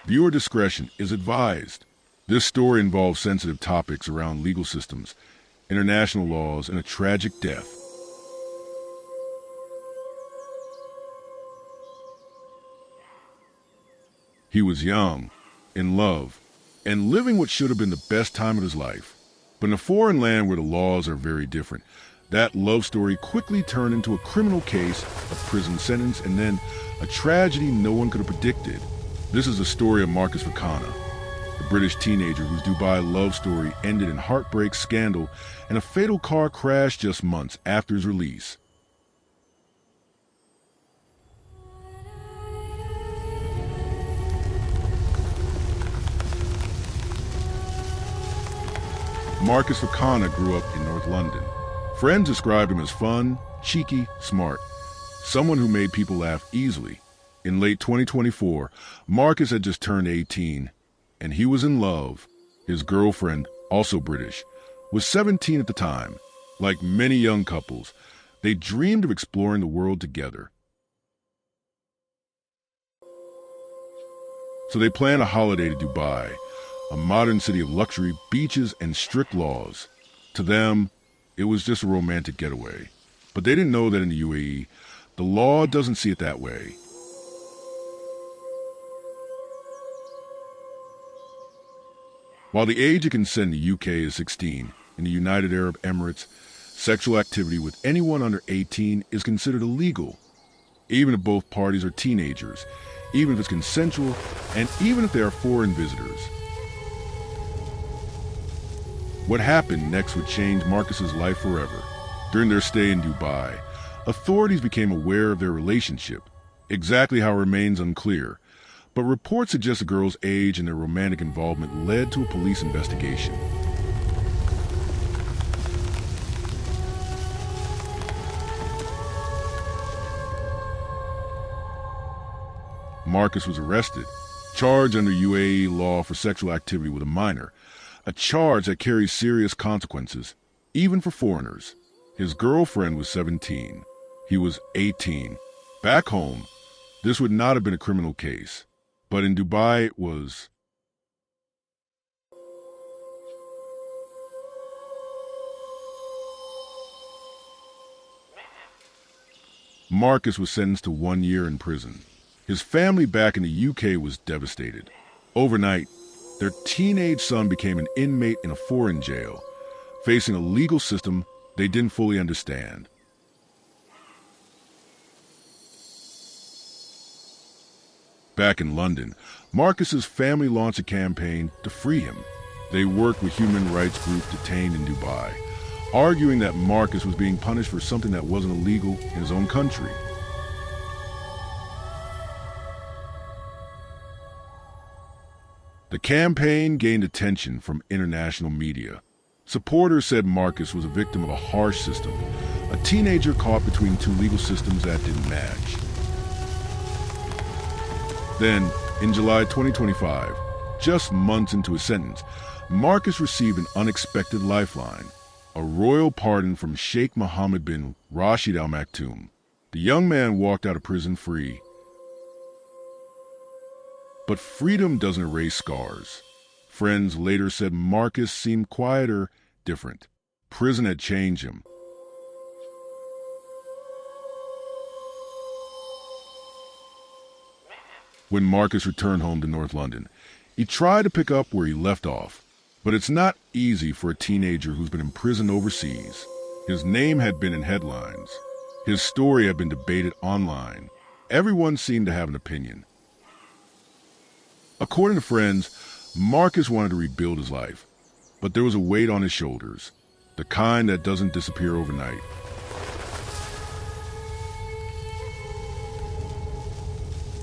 Viewer discretion is advised. This story involves sensitive topics around legal systems, international laws, and a tragic death. He was young, in love, and living what should have been the best time of his life. But in a foreign land where the laws are very different, that love story quickly turned into a criminal case, a prison sentence, and then a tragedy no one could have predicted. This is the story of Marcus Fakana, the British teenager whose Dubai love story ended in heartbreak, scandal, and a fatal car crash just months after his release. Marcus Fakana grew up in North London. Friends described him as fun, cheeky, smart, someone who made people laugh easily. In late 2024, Marcus had just turned 18, and he was in love. His girlfriend, also British, was 17 at the time. Like many young couples, they dreamed of exploring the world together. So they planned a holiday to Dubai, a modern city of luxury, beaches, and strict laws. To them, it was just a romantic getaway. But they didn't know that in the UAE, the law doesn't see it that way. While the age of consent in the UK is 16, in the United Arab Emirates, sexual activity with anyone under 18 is considered illegal, even if both parties are teenagers, even if it's consensual, and even if they are foreign visitors. What happened next would change Marcus's life forever. During their stay in Dubai, authorities became aware of their relationship. Exactly how remains unclear, but reports suggest the girl's age and their romantic involvement led to a police investigation. Marcus was arrested, charged under UAE law for sexual activity with a minor, a charge that carries serious consequences, even for foreigners. His girlfriend was 17. He was 18. Back home, this would not have been a criminal case, but in Dubai it was. Marcus was sentenced to 1 year in prison. His family back in the UK was devastated. Overnight, their teenage son became an inmate in a foreign jail, facing a legal system they didn't fully understand. Back in London, Marcus's family launched a campaign to free him. They worked with human rights groups detained in Dubai, arguing that Marcus was being punished for something that wasn't illegal in his own country. The campaign gained attention from international media. Supporters said Marcus was a victim of a harsh system, a teenager caught between two legal systems that didn't match. Then, in July 2025, just months into his sentence, Marcus received an unexpected lifeline, a royal pardon from Sheikh Mohammed bin Rashid Al Maktoum. The young man walked out of prison free. But freedom doesn't erase scars. Friends later said Marcus seemed quieter, different. Prison had changed him. When Marcus returned home to North London, he tried to pick up where he left off. But it's not easy for a teenager who's been imprisoned overseas. His name had been in headlines. His story had been debated online. Everyone seemed to have an opinion. According to friends, Marcus wanted to rebuild his life, but there was a weight on his shoulders, the kind that doesn't disappear overnight.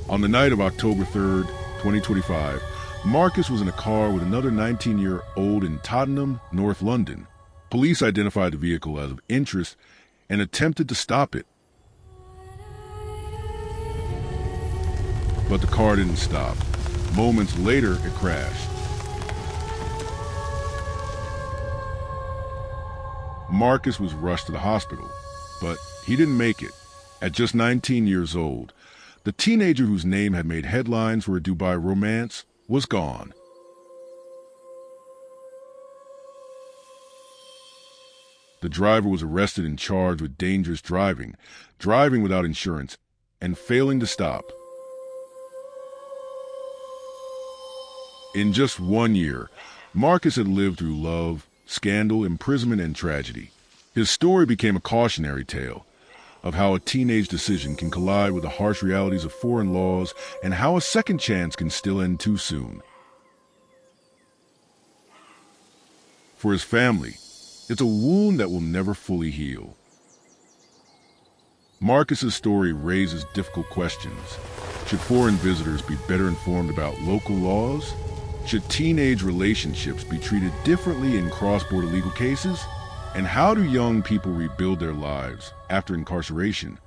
On the night of October 3rd, 2025, Marcus was in a car with another 19-year-old in Tottenham, North London. Police identified the vehicle as of interest and attempted to stop it. But the car didn't stop. Moments later, it crashed. Marcus was rushed to the hospital, but he didn't make it. At just 19 years old, The teenager whose name had made headlines for a Dubai romance was gone. The driver was arrested and charged with dangerous driving, driving without insurance, and failing to stop. In just 1 year, Marcus had lived through love, scandal, imprisonment, and tragedy. His story became a cautionary tale of how a teenage decision can collide with the harsh realities of foreign laws and how a second chance can still end too soon. For his family, it's a wound that will never fully heal. Marcus's story raises difficult questions. Should foreign visitors be better informed about local laws? Should teenage relationships be treated differently in cross-border legal cases? And how do young people rebuild their lives after incarceration?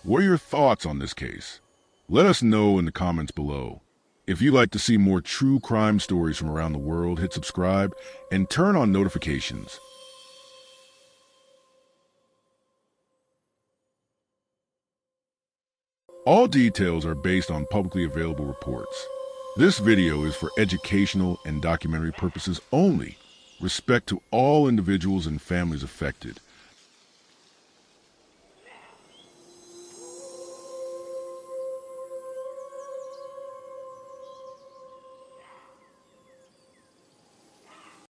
What are your thoughts on this case? Let us know in the comments below. If you'd like to see more true crime stories from around the world, hit subscribe and turn on notifications. All details are based on publicly available reports. This video is for educational and documentary purposes only. Respect to all individuals and families affected.